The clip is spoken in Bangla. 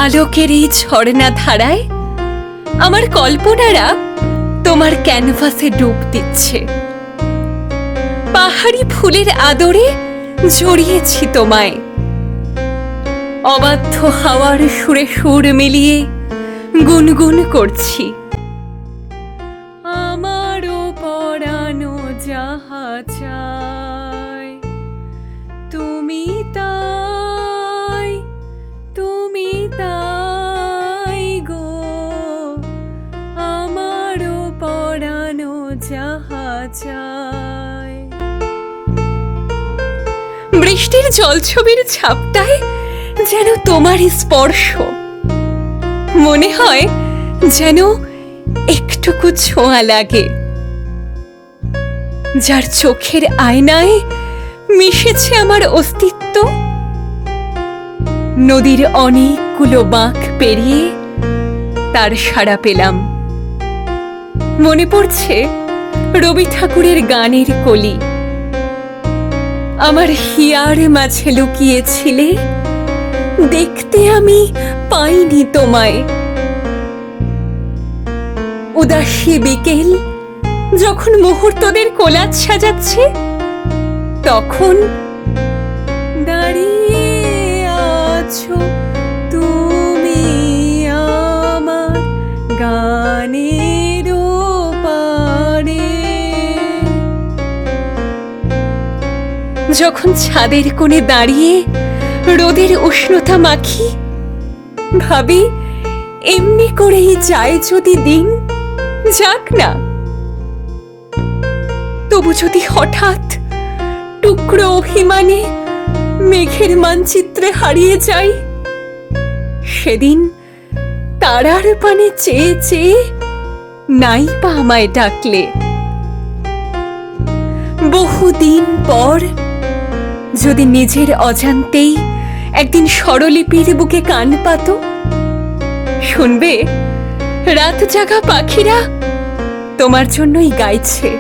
আলোকের এই ঝর্ণা ধারায় আমার কল্পনারা তোমার ক্যানভাসে ডুব দিচ্ছে। পাহাড়ি ফুলের আদরে জড়িয়েছি তোমায়, অবাধ্য হাওয়ার সুরে সুর মিলিয়ে গুনগুন করছি। আমারও পরানো যাহা চায় তুমি তাই, তুমি তাই গো। আমারও পরানো যাহা চায়। বৃষ্টির জলছবির ছাপটায় যেন তোমার স্পর্শ, মনে হয় যেন একটুকু ছোঁয়া লাগে। যার চোখের আয়নায় মিশেছে আমার অস্তিত্ব, নদীর অনেকগুলো বাঁক পেরিয়ে তার সাড়া পেলাম। মনে পড়ছে রবি ঠাকুরের গানের কলি, আমার হিয়ার মাঝে লুকিয়েছিলে, দেখতে আমি পাইনি তোমায়। উদাসী বিকেল যখন মুহূর্তদের কোলাজ সাজাচ্ছে, তখন দাঁড়িয়ে আছো তুমি আমার গানের পারে। যখন ছাদের কোণে দাঁড়িয়ে রোদের উষ্ণতা মাখি, ভাবি এমনি করেই যায় যদি দিন, যাক না। তবু যদি হঠাৎ টুকরো অভিমানে মেঘের মানচিত্রে হারিয়ে যাই, সেদিন তারার পানে চেয়ে চেয়ে নাই বা আমায় ডাকলে। বহুদিন পর যদি নিজের অজান্তেই একদিন স্বরলিপির বুকে কান পাতো, শুনবে রাত জাগা পাখিরা তোমার জন্যই গাইছে।